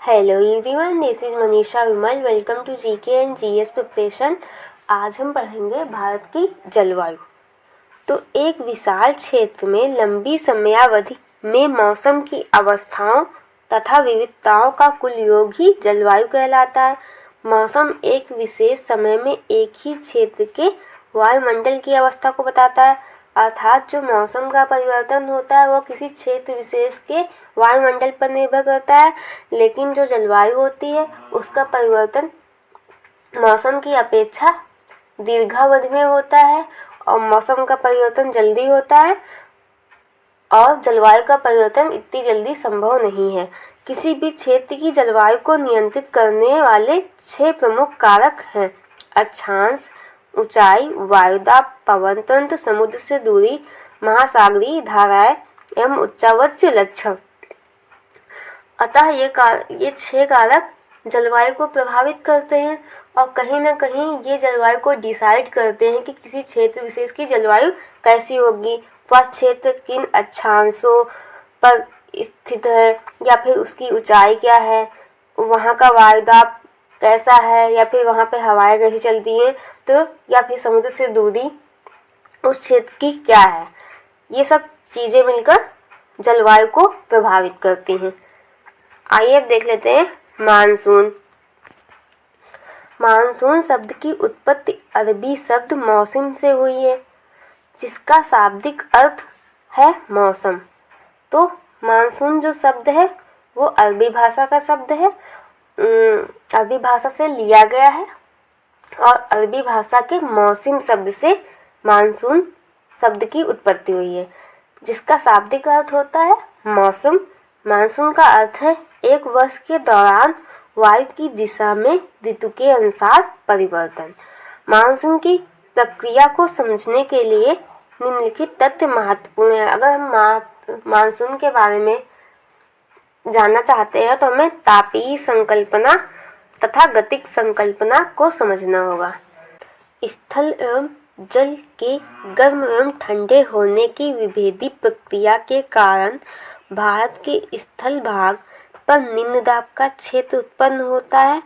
Hello everyone, this is Manisha Vimal. Welcome to GK and GS preparation. आज हम पढ़ेंगे भारत की जलवायु। तो एक विशाल क्षेत्र में लंबी समयावधि में मौसम की अवस्थाओं तथा विविधताओं का कुल योग ही जलवायु कहलाता है। मौसम एक विशेष समय में एक ही क्षेत्र के वायुमंडल की अवस्था को बताता है, अर्थात जो मौसम का परिवर्तन होता है वह किसी क्षेत्र विशेष के वायुमंडल पर निर्भर करता है। लेकिन जो जलवायु होती है उसका परिवर्तन मौसम की अपेक्षा दीर्घावधि में होता है और मौसम का परिवर्तन जल्दी होता है और जलवायु का परिवर्तन इतनी जल्दी संभव नहीं है। किसी भी क्षेत्र की जलवायु को नियंत्रित करने वाले 6 प्रमुख कारक हैं: अक्षांश, ऊंचाई, वायुदाब, पवन तंत्र, समुद्र से दूरी, महासागरीय धाराएं एवं उच्चावच लक्षण। अतः ये 6 कारक जलवायु को प्रभावित करते हैं और कहीं ना कहीं ये जलवायु को डिसाइड करते हैं कि किसी क्षेत्र विशेष की जलवायु कैसी होगी, वह क्षेत्र किन अक्षांशों पर स्थित है, या फिर उसकी ऊंचाई क्या है, वहाँ का वायुदाब कैसा है, या फिर वहाँ पे हवाएं कैसी चलती हैं, तो या फिर समुद्र से दूरी उस क्षेत्र की क्या है। ये सब चीज़ें मिलकर जलवायु को प्रभावित करती हैं। आइए अब देख लेते हैं मानसून। मानसून शब्द की उत्पत्ति अरबी शब्द मौसम से हुई है, जिसका शाब्दिक अर्थ है मौसम। तो मानसून जो शब्द है वो अरबी भाषा का शब्द है, अरबी भाषा से लिया गया है और अरबी भाषा के मौसम शब्द से मानसून शब्द की उत्पत्ति हुई है, जिसका शाब्दिक अर्थ होता है मौसम। मानसून का अर्थ है एक वर्ष के दौरान वायु की दिशा में ऋतु के अनुसार परिवर्तन। मानसून की प्रक्रिया को समझने के लिए निम्नलिखित तथ्य महत्वपूर्ण है। अगर हम मानसून के बारे में जानना चाहते हैं तो हमें तापीय संकल्पना तथा गतिक संकल्पना को समझना होगा। स्थल एवं जल के गर्म एवं ठंडे होने की विभेदी प्रक्रिया के कारण भारत के स्थल भाग पर निम्न दाब का क्षेत्र उत्पन्न होता है,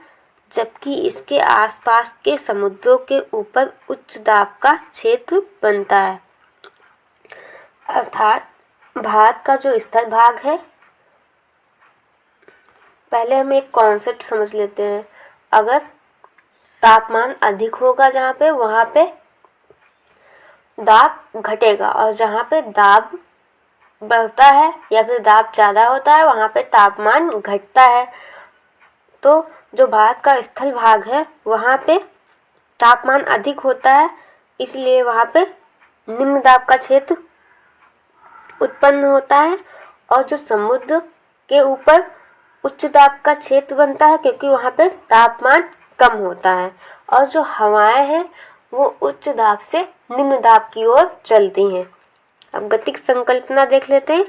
जबकि इसके आसपास के समुद्रों के ऊपर उच्च दाब का क्षेत्र बनता है। अर्थात भारत का जो स्थल भाग है, पहले हम एक कॉन्सेप्ट समझ लेते हैं। अगर तापमान अधिक होगा जहाँ पे, वहाँ पे दाब घटेगा, और जहाँ पे दाब बढ़ता है या फिर दाब ज़्यादा होता है वहाँ पे तापमान घटता है। तो जो भारत का स्थल भाग है वहाँ पे तापमान अधिक होता है, इसलिए वहाँ पे निम्न दाब का क्षेत्र उत्पन्न होता है, और जो समुद्र के ऊपर उच्च दाब का क्षेत्र बनता है क्योंकि वहाँ पे तापमान कम होता है, और जो हवाएं हैं वो उच्च दाब से निम्न दाब की ओर चलती हैं। अब गतिक संकल्पना देख लेते हैं।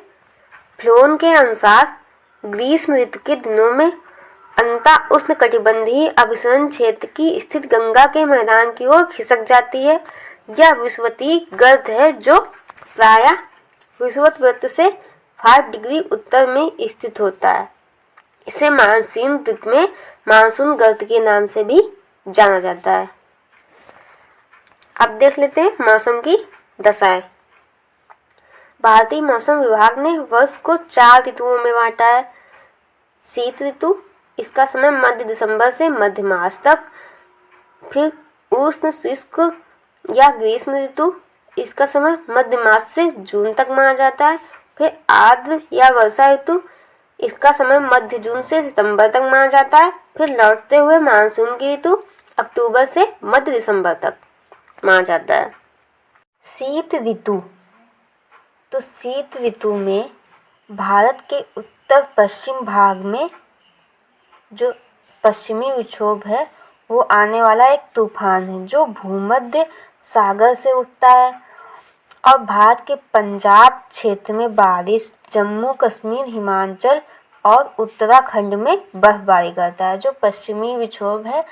फ्लोन के अनुसार ग्रीष्म ऋतु के दिनों में अंता उष्णकटिबंधीय अभिसरण क्षेत्र की स्थित गंगा के मैदान की ओर खिसक जाती है। यह विषुवतीय गर्त है जो प्रायः विषुवत वृत्त से 5 डिग्री उत्तर में स्थित होता है। इसे मानसून ऋतु में मानसून गर्त के नाम से भी जाना जाता है। अब देख लेते हैं मौसम की दशाएं। भारतीय मौसम विभाग ने वर्ष को 4 ऋतुओं में बांटा है। शीत ऋतु, इसका समय मध्य दिसंबर से मध्य मार्च तक। फिर उष्ण शुष्क या ग्रीष्म ऋतु, इसका समय मध्य मार्च से जून तक माना जाता है। फिर आर्द्र या वर्षा ऋतु, इसका समय मध्य जून से सितंबर तक माना जाता है। फिर लौटते हुए मानसून की ऋतु अक्टूबर से मध्य दिसंबर तक माना जाता है। शीत ऋतु, तो शीत ऋतु में भारत के उत्तर पश्चिम भाग में जो पश्चिमी विक्षोभ है वो आने वाला एक तूफान है जो भूमध्य सागर से उठता है और भारत के पंजाब क्षेत्र में बारिश, जम्मू कश्मीर, हिमाचल और उत्तराखंड में बर्फबारी करता है। जो पश्चिमी विक्षोभ है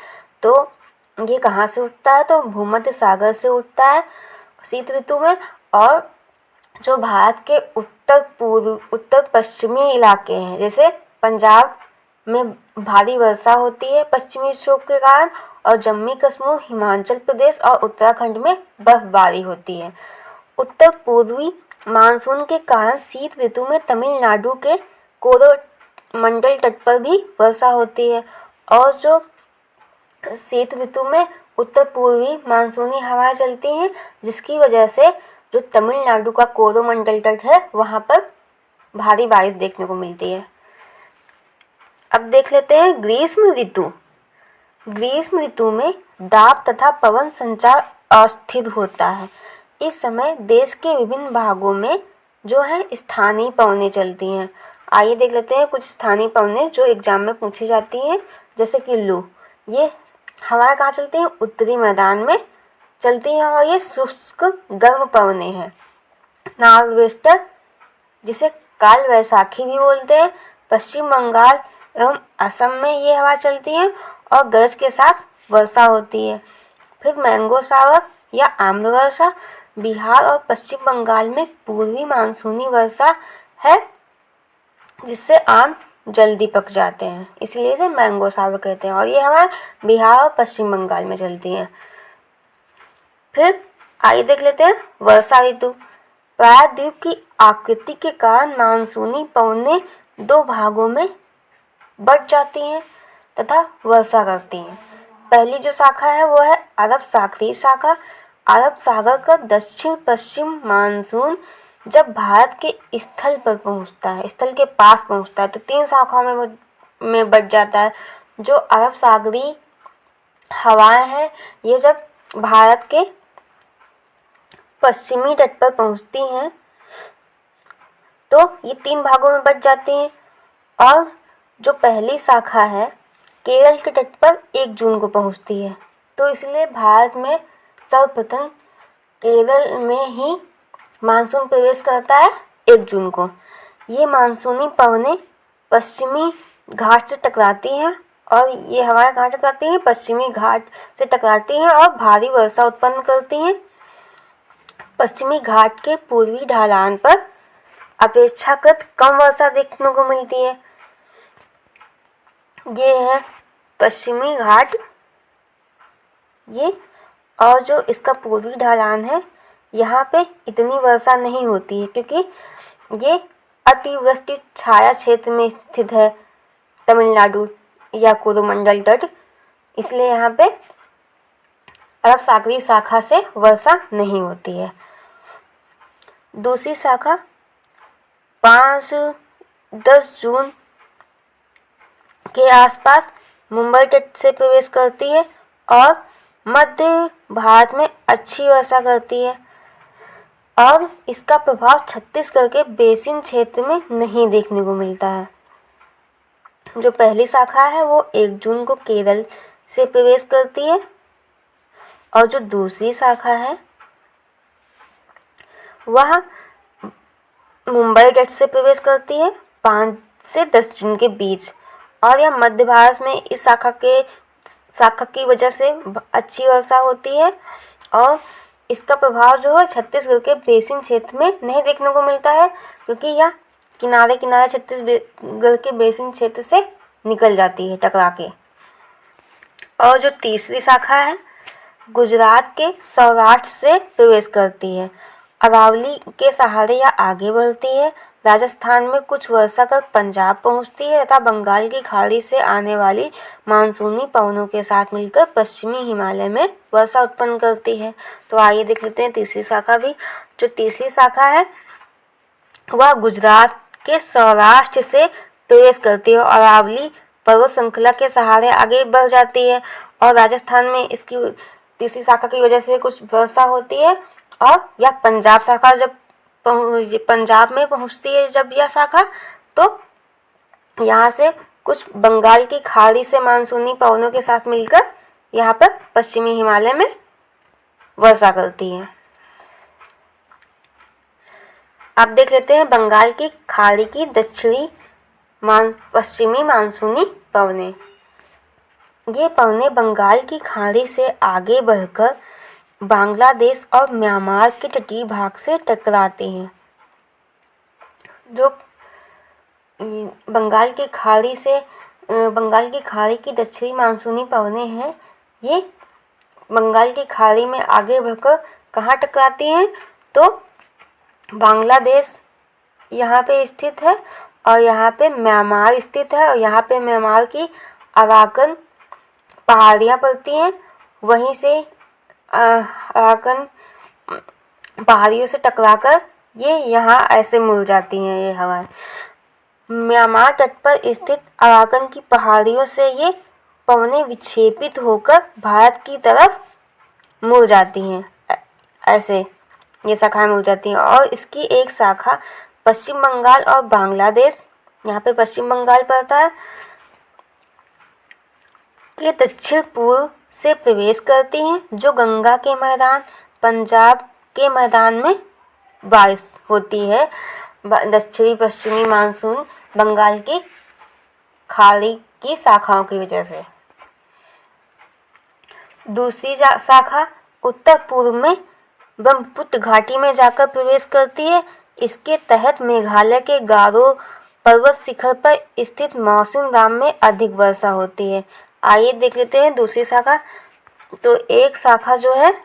तो ये कहाँ से उठता है, तो भूमध्य सागर से उठता है शीत ऋतु में। और जो भारत के उत्तर पश्चिमी इलाके हैं जैसे पंजाब में भारी वर्षा होती है पश्चिमी विक्षोभ के कारण, और जम्मू कश्मीर, हिमाचल प्रदेश और उत्तराखंड में बर्फबारी होती है। उत्तर पूर्वी मानसून के कारण शीत ऋतु में तमिलनाडु के कोरोमंडल तट पर भी वर्षा होती है, और जो शीत ऋतु में उत्तर पूर्वी मानसूनी हवाएं चलती हैं, जिसकी वजह से जो तमिलनाडु का कोरोमंडल तट है वहाँ पर भारी बारिश देखने को मिलती है। अब देख लेते हैं ग्रीष्म ऋतु। ग्रीष्म ऋतु में दाब तथा पवन संचार अस्थिर होता है। इस समय देश के विभिन्न भागों में जो है स्थानीय पवनें चलती हैं। आइए देख लेते हैं कुछ स्थानीय पवनें जो एग्जाम में पूछी जाती हैं, जैसे कि लू। ये हवाएं कहाँ चलती हैं? उत्तरी मैदान में चलती हैं, और ये शुष्क गर्म पवनें हैं। नॉर्वेस्टर, जिसे काल वैसाखी भी बोलते हैं, पश्चिम बंगाल एवं असम में ये हवा चलती है और गरज के साथ वर्षा होती है। फिर मैंगो शावर या आम्र वर्षा, बिहार और पश्चिम बंगाल में पूर्वी मानसूनी वर्षा है, जिससे आम जल्दी पक जाते हैं, इसलिए इसे मैंगो शावर कहते हैं, और ये हवा बिहार और पश्चिम बंगाल में चलती हैं। फिर आइए देख लेते हैं वर्षा ऋतु। प्रायद्वीप की आकृति के कारण मानसूनी पवनें दो भागों में बढ़ जाती हैं तथा वर्षा करती हैं। पहली जो शाखा है वो है अरब सागरीय शाखा। अरब सागर का दक्षिण पश्चिम मानसून जब भारत के स्थल पर पहुंचता है, स्थल के पास पहुंचता है, तो 3 शाखाओं में बढ़ जाता है। जो अरब सागरीय हवाएं हैं, ये जब भारत के पश्चिमी तट पर पहुंचती हैं तो ये 3 भागों में बढ़ जाती हैं। और जो पहली शाखा है केरल के तट पर 1 जून को पहुंचती है, तो इसलिए भारत में सर्वप्रथम केरल में ही मानसून प्रवेश करता है 1 जून को। ये मानसूनी पवनें पश्चिमी घाट से टकराती हैं, और ये हवाएं कहाँ टकराती हैं? पश्चिमी घाट से टकराती हैं और भारी वर्षा उत्पन्न करती हैं। पश्चिमी घाट के पूर्वी ढलान पर अपेक्षाकृत कम वर्षा देखने को मिलती है। ये है पश्चिमी घाट, ये, और जो इसका पूर्वी ढलान है यहाँ पे इतनी वर्षा नहीं होती है, क्योंकि ये अतिवृष्टि छाया क्षेत्र में स्थित है तमिलनाडु या कोरोमंडल तट, इसलिए यहाँ पे अरब सागरीय शाखा से वर्षा नहीं होती है। दूसरी शाखा 5-10 जून के आसपास मुंबई तट से प्रवेश करती है और मध्य भारत में अच्छी वर्षा करती है, और इसका प्रभाव छत्तीसगढ़ के बेसिन क्षेत्र में नहीं देखने को मिलता है। जो पहली शाखा है वो 1 जून को केरल से प्रवेश करती है, और जो दूसरी शाखा है वह मुंबई तट से प्रवेश करती है 5 से 10 जून के बीच, और यह मध्य भारत में इस शाखा की वजह से अच्छी वर्षा होती है, और इसका प्रभाव जो है छत्तीसगढ़ के बेसिन क्षेत्र में नहीं देखने को मिलता है, क्योंकि यह किनारे किनारे छत्तीसगढ़ के बेसिन क्षेत्र से निकल जाती है टकरा के। और जो तीसरी शाखा है गुजरात के सौराष्ट्र से प्रवेश करती है, अरावली के सहारे या आगे बढ़ती है, राजस्थान में कुछ वर्षा कर पंजाब पहुंचती है तथा बंगाल की खाड़ी से आने वाली मानसूनी पवनों के साथ मिलकर पश्चिमी हिमालय में वर्षा उत्पन्न करती है। तो आइए देख लेते हैं तीसरी शाखा भी। जो तीसरी शाखा है वह गुजरात के सौराष्ट्र से प्रवेश करती है और अरावली पर्वत श्रृंखला के सहारे आगे बढ़ जाती है, और राजस्थान में इसकी तीसरी शाखा की वजह से कुछ वर्षा होती है। और यह पंजाब शाखा जब पंजाब में पहुंचती है जब यह शाखा, तो यहाँ से कुछ बंगाल की खाड़ी से मानसूनी पवनों के साथ मिलकर यहाँ पर पश्चिमी हिमालय में वर्षा करती है। अब देख लेते हैं बंगाल की खाड़ी की दक्षिणी पश्चिमी मानसूनी पवनें। ये पवनें बंगाल की खाड़ी से आगे बढ़कर बांग्लादेश और म्यांमार के तटीय भाग से टकराते हैं। जो बंगाल की खाड़ी से बंगाल की खाड़ी की दक्षिणी मानसूनी पवनें हैं, ये बंगाल की खाड़ी में आगे बढ़कर कहाँ टकराती हैं, तो बांग्लादेश यहाँ पे स्थित है और यहाँ पे म्यांमार स्थित है और यहाँ पे म्यांमार की अराकन पहाड़ियाँ पड़ती हैं। वहीं से अराकन पहाड़ियों से टकराकर ये यहाँ ऐसे मुड़ जाती हैं ये हवाएं। म्यांमार तट पर स्थित अराकन की पहाड़ियों से ये पवनें विक्षेपित होकर भारत की तरफ मुड़ जाती हैं। ऐसे ये शाखाएं मुड़ जाती हैं और इसकी एक शाखा पश्चिम बंगाल और बांग्लादेश, यहाँ पे पश्चिम बंगाल पड़ता है, ये दक्षिण पूर्व से प्रवेश करती हैं, जो गंगा के मैदान, पंजाब के मैदान में बारिश होती है। दक्षिणी पश्चिमी मानसून बंगाल की खाड़ी की शाखाओं की वजह से। दूसरी शाखा उत्तर पूर्व में ब्रह्मपुत्र घाटी में जाकर प्रवेश करती है। इसके तहत मेघालय के गारो पर्वत शिखर पर स्थित मौसिनराम में अधिक वर्षा होती है। आइए देख लेते हैं दूसरी शाखा। तो एक शाखा जो है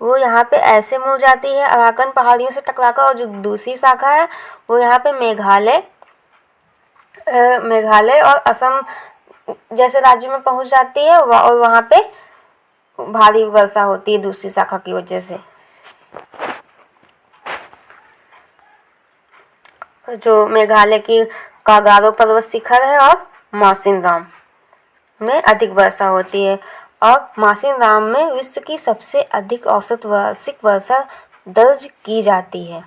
वो यहाँ पे ऐसे मुड़ जाती है अराकन पहाड़ियों से टकराकर, और जो दूसरी शाखा है वो यहाँ पे मेघालय और असम जैसे राज्यों में पहुँच जाती है और वहाँ पे भारी वर्षा होती है दूसरी शाखा की वजह से। जो मेघालय की गारो पर्वत शिखर है और मौसिनराम में अधिक वर्षा होती है, और मौसिनराम में विश्व की सबसे अधिक औसत वार्षिक वर्षा दर्ज की जाती है।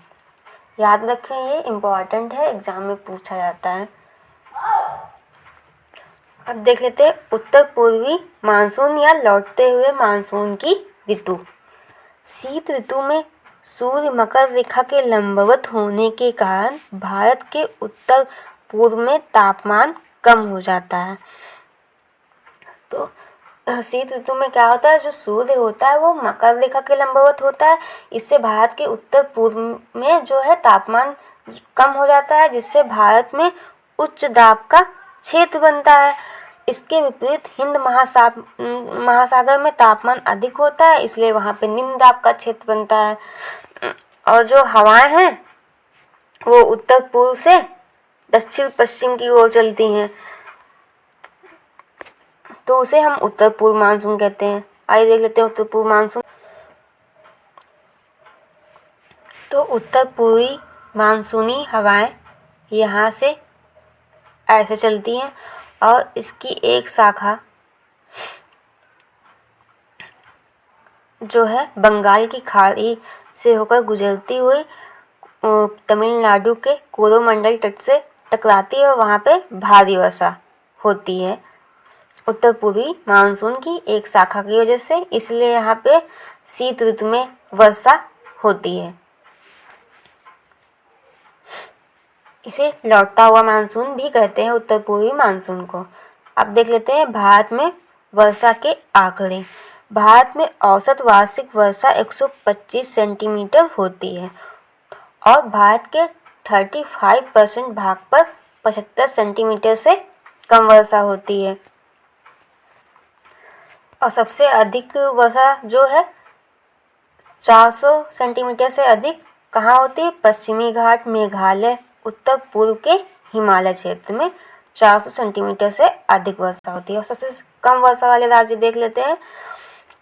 याद रखें, ये इम्पॉर्टेंट है, एग्जाम में पूछा जाता है। अब देख लेते हैं उत्तर पूर्वी मानसून या लौटते हुए मानसून की ऋतु। शीत ऋतु में सूर्य मकर रेखा के लंबवत होने के कारण भारत के उत्तर पूर्व में तापमान कम हो जाता है। तो शीत ऋतु में क्या होता है, जो सूर्य होता है वो मकर रेखा के लंबवत होता है। इससे भारत के उत्तर पूर्व में जो है तापमान कम हो जाता है, जिससे भारत में उच्च दाब का क्षेत्र बनता है। इसके विपरीत हिंद महासागर में तापमान अधिक होता है, इसलिए वहाँ पे निम्न दाब का क्षेत्र बनता है। और जो हवाएं हैं वो उत्तर पूर्व से दक्षिण पश्चिम की ओर चलती हैं, तो उसे हम उत्तर पूर्व मानसून कहते हैं। आइए देख लेते हैं उत्तर पूर्व मानसून। तो उत्तर पूर्वी मानसूनी हवाएं यहाँ से ऐसे चलती हैं और इसकी एक शाखा जो है बंगाल की खाड़ी से होकर गुजरती हुई तमिलनाडु के कोरोमंडल तट से टकराती है और वहाँ पे भारी वर्षा होती है उत्तर पूर्वी मानसून की एक शाखा की वजह से, इसलिए यहाँ पे शीत ऋतु में वर्षा होती है। इसे लौटता हुआ मानसून भी कहते हैं उत्तर पूर्वी मानसून को। अब देख लेते हैं भारत में वर्षा के आंकड़े। भारत में औसत वार्षिक वर्षा 125 सेंटीमीटर होती है और भारत के 35% भाग पर 75 सेंटीमीटर से कम वर्षा होती है। और सबसे अधिक वर्षा जो है 400 सेंटीमीटर से अधिक कहाँ होती है, पश्चिमी घाट, मेघालय, उत्तर पूर्व के हिमालय क्षेत्र में 400 सेंटीमीटर से अधिक वर्षा होती है। और सबसे कम वर्षा वाले राज्य देख लेते हैं,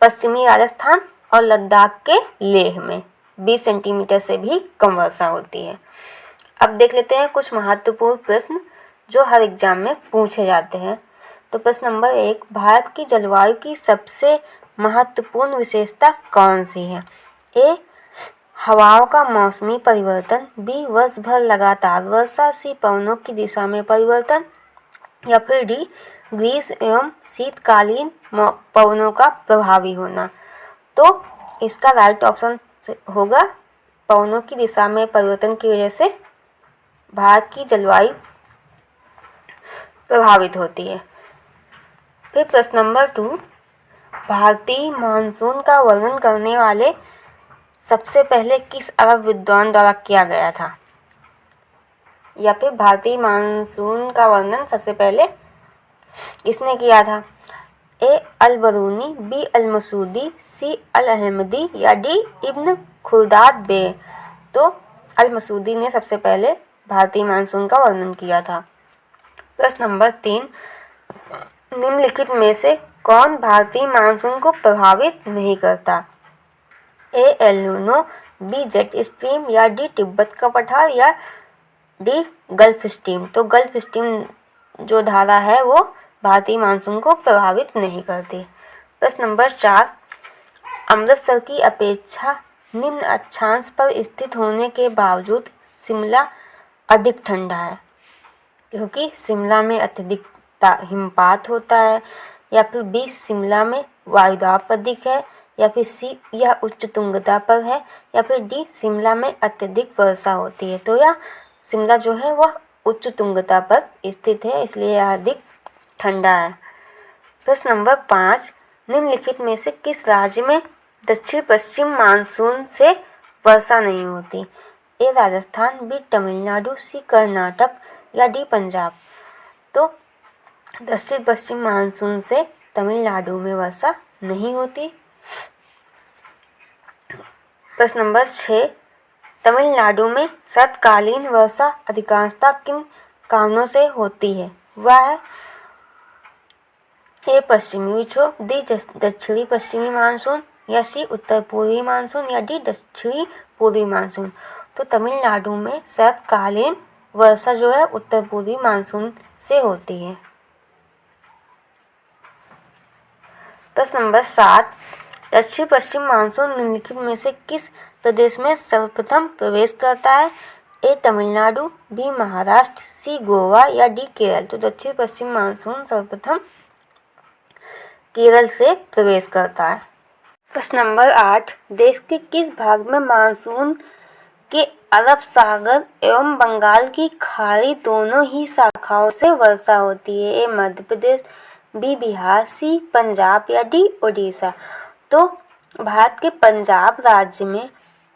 पश्चिमी राजस्थान और लद्दाख के लेह में 20 सेंटीमीटर से भी कम वर्षा होती है। अब देख लेते हैं कुछ महत्वपूर्ण प्रश्न जो हर एग्जाम में पूछे जाते हैं। तो प्रश्न नंबर 1, भारत की जलवायु की सबसे महत्वपूर्ण विशेषता कौन सी है? ए, हवाओं का मौसमी परिवर्तन। बी, वर्ष भर लगातार वर्षा। सी, पवनों की दिशा में परिवर्तन। या फिर डी, ग्रीष्म एवं शीतकालीन पवनों का प्रभावी होना। तो इसका राइट ऑप्शन होगा पवनों की दिशा में परिवर्तन की वजह से भारत की जलवायु प्रभावित होती है। फिर प्रश्न नंबर 2, भारतीय मानसून का वर्णन करने वाले सबसे पहले किस अरब विद्वान द्वारा किया गया था? या फिर भारतीय मानसून का वर्णन सबसे पहले किसने किया था? ए अल बरूनी, बी अल मसूदी, सी अल अहमदी या डी इब्न खुर्दाद बे। तो अल मसूदी ने सबसे पहले भारतीय मानसून का वर्णन किया था। प्रश्न नंबर 3, निम्नलिखित में से कौन भारतीय मानसून को प्रभावित नहीं करता? A El Nino, B jet stream या डी तिब्बत का पठार या डी गल्फ स्ट्रीम। तो गल्फ स्ट्रीम जो धारा है वो भारतीय मानसून को प्रभावित नहीं करती। प्रश्न नंबर 4, अमृतसर की अपेक्षा निम्न अक्षांश पर स्थित होने के बावजूद शिमला अधिक ठंडा है, क्योंकि शिमला में अत्यधिक हिमपात होता है, या फिर बी शिमला में वायुदाब अधिक है, या फिर सी यह उच्च तुंगता पर है, या फिर डी शिमला में अत्यधिक वर्षा होती है। तो यह शिमला जो है वह उच्च तुंगता पर स्थित है, इसलिए यह अधिक ठंडा है। प्रश्न नंबर 5, निम्नलिखित में से किस राज्य में दक्षिण पश्चिम मानसून से वर्षा नहीं होती? ए राजस्थान, बी तमिलनाडु, सी कर्नाटक या डी पंजाब। तो दक्षिण पश्चिम मानसून से तमिलनाडु में वर्षा नहीं होती। प्रश्न नंबर 6, तमिलनाडु में शरतकालीन वर्षा अधिकांशतः किन कारणों से होती है? वह है ए पश्चिमी विक्षोभ, डी दक्षिणी पश्चिमी मानसून या सी उत्तर पूर्वी मानसून या डी दक्षिणी पूर्वी मानसून। तो तमिलनाडु में शरतकालीन वर्षा जो है उत्तर पूर्वी मानसून से होती है। प्रश्न नंबर 7, दक्षिण पश्चिम मानसून निम्नलिखित में से किस प्रदेश में सर्वप्रथम प्रवेश करता है? ए तमिलनाडु, बी महाराष्ट्र, सी गोवा या डी केरल। तो दक्षिण पश्चिम मानसून सर्वप्रथम केरल से प्रवेश करता है। प्रश्न नंबर 8, देश के किस भाग में मानसून के अरब सागर एवं बंगाल की खाड़ी दोनों ही शाखाओं से वर्षा होती है? ए मध्य प्रदेश, बी बिहार, सी पंजाब या डी ओडिशा। तो भारत के पंजाब राज्य में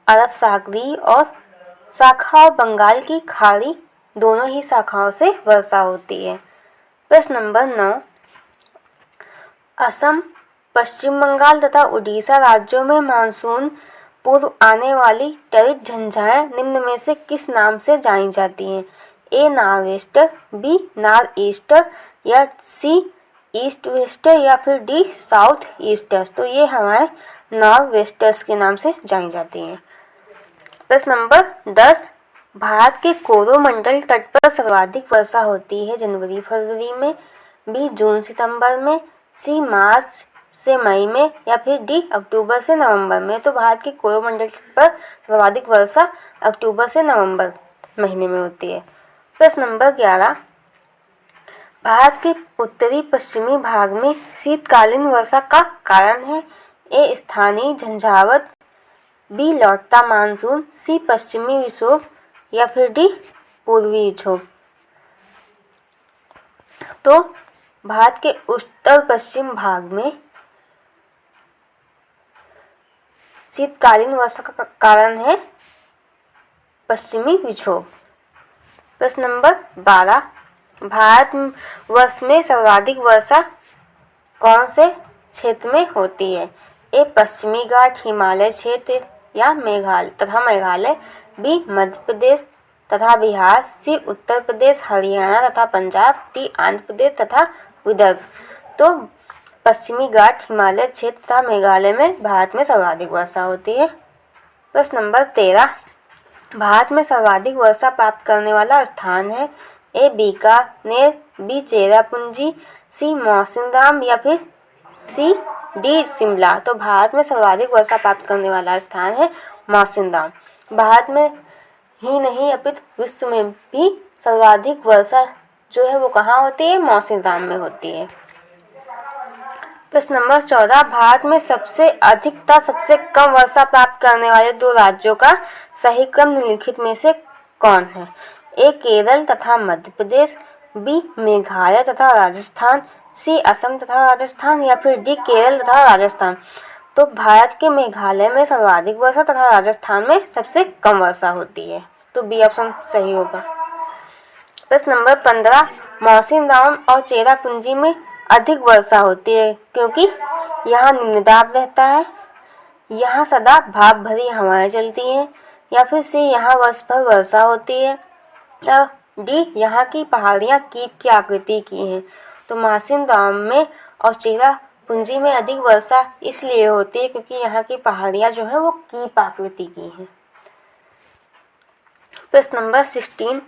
अरब सागरी और शाखा और बंगाल की खाड़ी दोनों ही शाखाओं से वर्षा होती है। प्रश्न नंबर 9, असम, पश्चिम बंगाल तथा उड़ीसा राज्यों में मानसून पूर्व आने वाली टरिड झंझाएं निम्न में से किस नाम से जानी जाती हैं? ए नॉर्वेस्टर, बी नॉर्थ ईस्टर या सी ईस्ट वेस्टर या फिर डी साउथ ईस्टर। तो ये हमारे नॉर्थ वेस्टर्स के नाम से जानी जाती हैं। प्रश्न नंबर 10, भारत के कोरोमंडल तट पर सर्वाधिक वर्षा होती है जनवरी फरवरी में, बी जून सितंबर में, सी मार्च से मई में या फिर डी अक्टूबर से नवंबर में। तो भारत के कोरोमंडल पर सर्वाधिक वर्षा अक्टूबर से नवंबर महीने में होती है। प्रश्न नंबर 11, भारत के उत्तरी पश्चिमी भाग में शीतकालीन वर्षा का कारण है? ए स्थानीय झंझावात, बी लौटता मानसून, सी पश्चिमी विक्षोभ या फिर डी पूर्वी विक्षोभ। तो भारत के उत्तर पश्चिम भाग में शीतकालीन वर्षा का कारण है पश्चिमी विक्षोभ। प्रश्न नंबर 12, भारत वर्ष में सर्वाधिक वर्षा कौन से क्षेत्र में होती है? ए पश्चिमी घाट हिमालय क्षेत्र या मेघालय, बी मध्य प्रदेश तथा बिहार, सी उत्तर प्रदेश हरियाणा तथा पंजाब, डी आंध्र प्रदेश तथा विदर्भ। तो पश्चिमी घाट हिमालय क्षेत्र तथा मेघालय में भारत में सर्वाधिक वर्षा होती है। प्रश्न नंबर 13, भारत में सर्वाधिक वर्षा प्राप्त करने वाला स्थान है? ए बीकानेर, बी चेरापूंजी, सी मौसिनराम या फिर सी डी शिमला। तो भारत में सर्वाधिक वर्षा प्राप्त करने वाला स्थान है मौसिनराम। भारत में ही नहीं अपितु विश्व में भी सर्वाधिक वर्षा जो है वो कहाँ होती है? मौसिनराम में होती है। प्रश्न नंबर 14, भारत में सबसे अधिक तथा सबसे कम वर्षा प्राप्त करने वाले दो राज्यों का सही क्रम निम्नलिखित में से कौन है? ए केरल तथा मध्य प्रदेश, बी मेघालय तथा राजस्थान, सी असम तथा राजस्थान या फिर डी केरल तथा राजस्थान। तो भारत के मेघालय में सर्वाधिक वर्षा तथा राजस्थान में सबसे कम वर्षा होती है। तो बी ऑप्शन सही होगा। प्रश्न नंबर 15, मौसिनराम और चेरापूंजी में अधिक वर्षा होती है क्योंकि यहाँ निम्न दाब रहता है, यहाँ सदा भाप भरी हवाएं चलती हैं, या फिर सी यहाँ वर्ष भर वर्षा होती है, या डी यहाँ की पहाड़ियाँ कीप की आकृति की हैं। तो मौसिनराम में और चेरापूंजी में अधिक वर्षा इसलिए होती है क्योंकि यहाँ की पहाड़ियाँ जो हैं वो कीप आकृति की हैं। प्रश्न नंबर 16,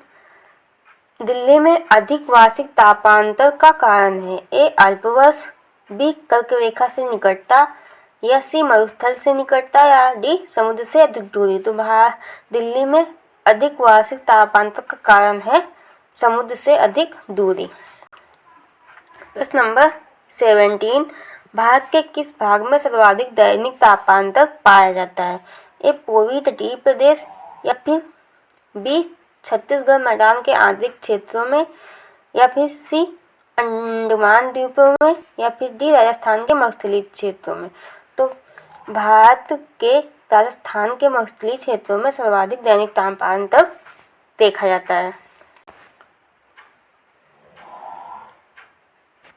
दिल्ली में अधिक वार्षिक तापांतर का कारण है। ए अल्पवर्ष, बी कर्क रेखा से निकटता, या सी मरुस्थल से निकटता, या डी समुद्र से अधिक दूरी। तो दिल्ली में अधिक वार्षिक तापांतर का कारण है समुद्र से अधिक दूरी। प्रश्न नंबर 17, भारत के किस भाग में सर्वाधिक दैनिक तापांतर पाया जाता है। ए पूर्वी तटीय प्रदेश, या फिर बी छत्तीसगढ़ मैदान के आंतरिक क्षेत्रों में, या फिर सी अंडमान द्वीपों में, या फिर डी राजस्थान के मरुस्थलीय क्षेत्रों में। तो भारत के राजस्थान के मरुस्थलीय क्षेत्रों में सर्वाधिक दैनिक तापांतर देखा जाता है।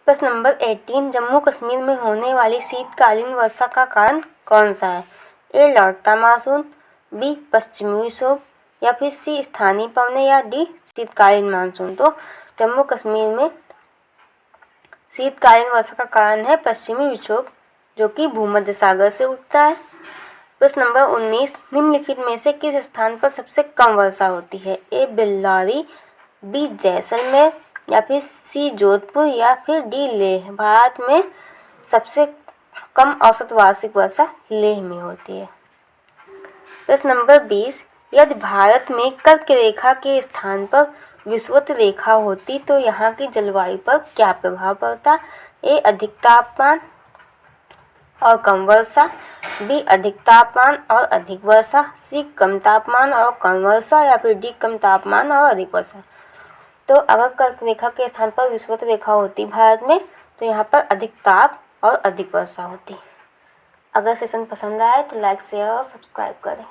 प्रश्न नंबर 18, जम्मू कश्मीर में होने वाली शीतकालीन वर्षा का कारण कौन सा है। ए लौटता मानसून, बी पश्चिमी विक्षोभ, या फिर सी स्थानीय पवनें, या डी शीतकालीन मानसून। तो जम्मू कश्मीर में शीतकालीन वर्षा का कारण है पश्चिमी विक्षोभ जो कि भूमध्य सागर से उठता है। प्रश्न नंबर 19, निम्नलिखित में से किस स्थान पर सबसे कम वर्षा होती है। ए बेल्लारी, बी जैसलमेर, या फिर सी जोधपुर, या फिर डी लेह। भारत में सबसे कम औसत वार्षिक वर्षा लेह में होती है। प्रश्न नंबर 20, यदि भारत में कर्क रेखा के स्थान पर विषुवत रेखा होती तो यहाँ की जलवायु पर क्या प्रभाव पड़ता। ए अधिक तापमान और कम वर्षा, बी अधिक तापमान और अधिक वर्षा, सी कम तापमान और कम वर्षा, या फिर डी कम तापमान और अधिक वर्षा। तो अगर कर्क रेखा के स्थान पर विषुवत रेखा होती भारत में तो यहाँ पर अधिक ताप और अधिक वर्षा होती। अगर सेशन पसंद आए तो लाइक शेयर और सब्सक्राइब करें।